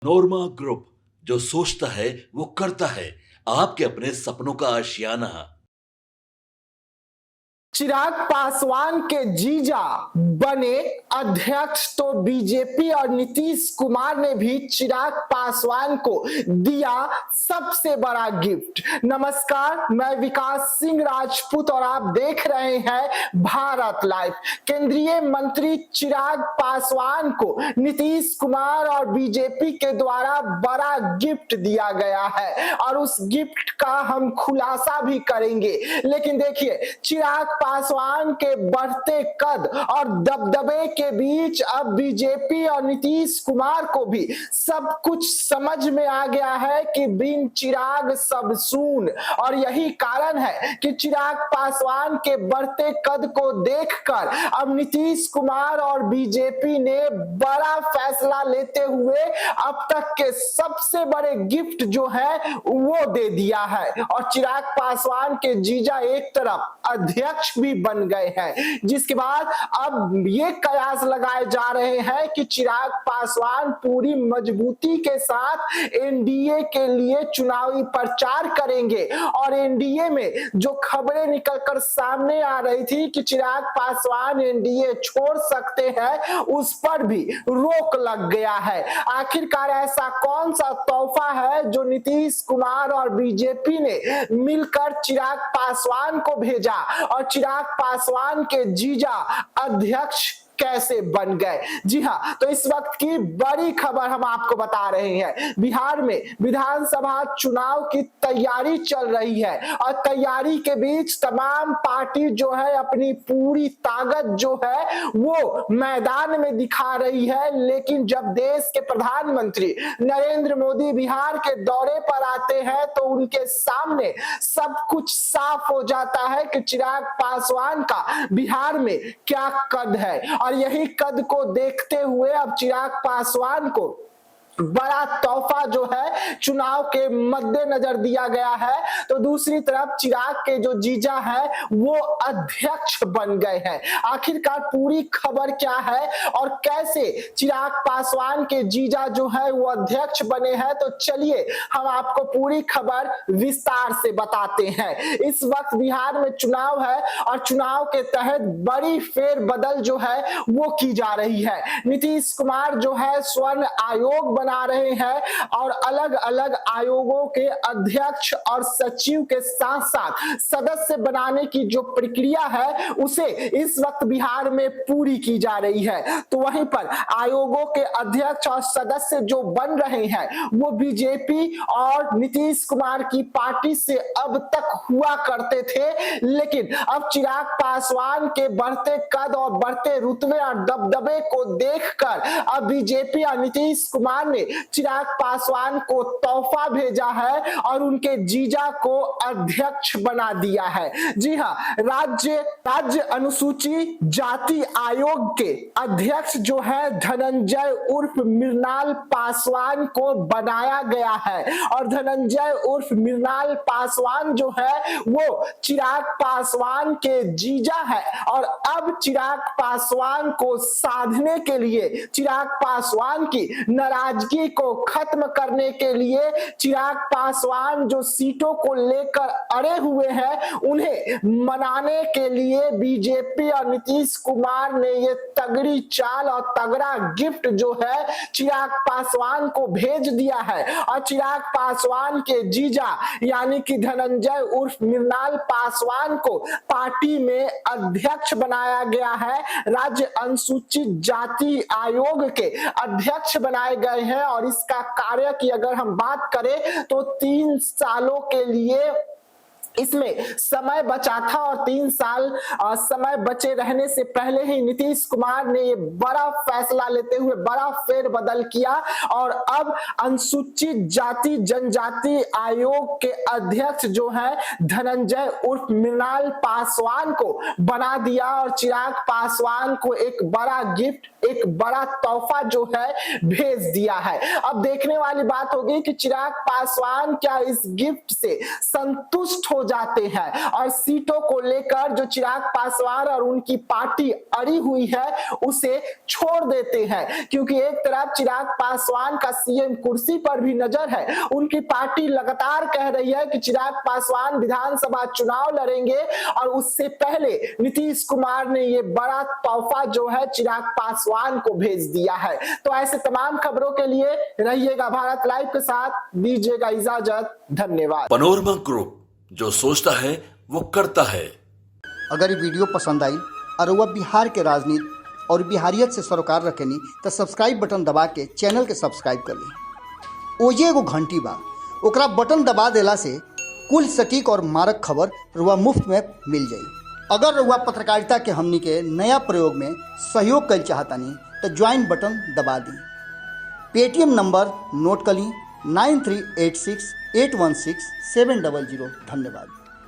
नोरमा group, जो सोचता है वो करता है। आपके अपने सपनों का आशियाना। चिराग पासवान के जीजा बने अध्यक्ष तो बीजेपी और नीतीश कुमार ने भी चिराग पासवान को दिया सबसे बड़ा गिफ्ट। नमस्कार, मैं विकास सिंह राजपूत और आप देख रहे हैं भारत लाइव। केंद्रीय मंत्री चिराग पासवान को नीतीश कुमार और बीजेपी के द्वारा बड़ा गिफ्ट दिया गया है और उस गिफ्ट का हम खुलासा भी करेंगे। लेकिन देखिए, चिराग पासवान के बढ़ते कद और दबदबे के बीच अब बीजेपी और नीतीश कुमार को भी सब कुछ समझ में आ गया है कि बिन चिराग सब सून। और यही कारण है कि चिराग पासवान के बढ़ते कद को देखकर अब नीतीश कुमार और बीजेपी ने बड़ा फैसला लेते हुए अब तक के सबसे बड़े गिफ्ट जो है वो दे दिया है। और चिराग पासवान के जीजा एक तरफ अध्यक्ष भी बन गए हैं, जिसके बाद अब ये कयास लगाए जा रहे हैं कि चिराग पासवान पूरी मजबूती के साथ एनडीए के लिए चुनावी प्रचार करेंगे। और एनडीए में जो खबरें निकलकर सामने आ रही थी कि चिराग पासवान एनडीए छोड़ सकते हैं, उस पर भी रोक लग गया है। आखिरकार ऐसा कौन सा तोहफा है जो नीतीश कुमार और बीजेपी ने मिलकर चिराग पासवान को भेजा और चिराग पासवान के जीजा अध्यक्ष कैसे बन गए? जी हाँ, तो इस वक्त की बड़ी खबर हम आपको बता रहे हैं। बिहार में विधानसभा चुनाव की तैयारी चल रही है और तैयारी के बीच तमाम पार्टी जो है अपनी पूरी ताकत जो है वो मैदान में दिखा रही है। लेकिन जब देश के प्रधानमंत्री नरेंद्र मोदी बिहार के दौरे पर आते हैं तो उनके सामने सब कुछ साफ हो जाता है कि चिराग पासवान का बिहार में क्या कद है। और यही कद को देखते हुए अब चिराग पासवान को बड़ा तोहफा जो है चुनाव के मद्देनजर दिया गया है। तो दूसरी तरफ चिराग के जो जीजा है वो अध्यक्ष बन गए हैं। आखिरकार पूरी खबर क्या है और कैसे चिराग पासवान के जीजा जो है वो अध्यक्ष बने हैं, तो चलिए हम आपको पूरी खबर विस्तार से बताते हैं। इस वक्त बिहार में चुनाव है और चुनाव के तहत बड़ी फेरबदल जो है वो की जा रही है। नीतीश कुमार जो है स्वर्ण आयोग बना रहे हैं और अलग अलग आयोगों के अध्यक्ष और सचिव के साथ साथ सदस्य बनाने की जो प्रक्रिया है उसे इस वक्त बिहार में पूरी की जा रही है। तो वहीं पर आयोगों के अध्यक्ष और सदस्य जो बन रहे हैं वो बीजेपी और नीतीश कुमार की पार्टी से अब तक हुआ करते थे। लेकिन अब चिराग पासवान के बढ़ते कद और बढ़ते रुतबे और दबदबे को देखकर अब बीजेपी और नीतीश कुमार ने चिराग पासवान को तोहफा भेजा है और उनके जीजा को अध्यक्ष बना दिया है। जी हां, राज्य अनुसूची जाति आयोग के अध्यक्ष जो है धनंजय उर्फ मृणाल पासवान को बनाया गया है। और धनंजय उर्फ मृणाल पासवान जो है वो चिराग पासवान के जीजा है। और अब चिराग पासवान को साधने के लिए, चिराग पासवान की नाराजगी को खत्म करने के लिए, चिराग पासवान जो सीटों को लेकर अड़े हुए हैं उन्हें मनाने के लिए बीजेपी और नीतीश कुमार ने ये तगड़ी चाल और तगड़ा गिफ्ट जो है चिराग पासवान को भेज दिया है। और चिराग पासवान के जीजा यानी कि धनंजय उर्फ मृणाल पासवान को पार्टी में अध्यक्ष बनाया गया है। राज्य अनुसूचित जाति आयोग के अध्यक्ष बनाए गए हैं और इसका कार्य की अगर हम बात करें तो 3 सालों के लिए इसमें समय बचा था और 3 साल समय बचे रहने से पहले ही नीतीश कुमार ने ये बड़ा फैसला लेते हुए बड़ा फेरबदल किया और अब अनुसूचित जाति जनजाति आयोग के अध्यक्ष जो है धनंजय उर्फ मृणाल पासवान को बना दिया और चिराग पासवान को एक बड़ा गिफ्ट, एक बड़ा तोहफा जो है भेज दिया है। अब देखने वाली बात होगी कि चिराग पासवान क्या इस गिफ्ट से संतुष्ट हो हो जाते हैं और सीटों को लेकर जो चिराग पासवान और उनकी पार्टी अड़ी हुई है उसे छोड़ देते हैं, क्योंकि एक तरफ चिराग पासवान का सीएम कुर्सी पर भी नजर है। उनकी पार्टी लगातार कह रही है कि चिराग पासवान विधानसभा चुनाव लड़ेंगे और उससे पहले नीतीश कुमार ने ये बड़ा तोहफा जो है चिराग पासवान को भेज दिया है। तो ऐसे तमाम खबरों के लिए रहिएगा भारत लाइव के साथ, दीजिएगा इजाजत, धन्यवाद। पनोरमा ग्रुप, जो सोचता है वो करता है। अगर ये वीडियो पसंद आई और वह बिहार के राजनीति और बिहारियत से सरोकार रखेनी तो सब्सक्राइब बटन दबा के चैनल के सब्सक्राइब कर ली। ओजे एगो घंटी बा, ओकरा बटन दबा देला से कुल सटीक और मारक खबर रुआ मुफ्त में मिल जाई। अगर रुआ पत्रकारिता के हमनी के नया प्रयोग में सहयोग कर चाहतानी तो ज्वाइन बटन दबा दी। पेटीएम नंबर नोट कर ली 9386816700। धन्यवाद।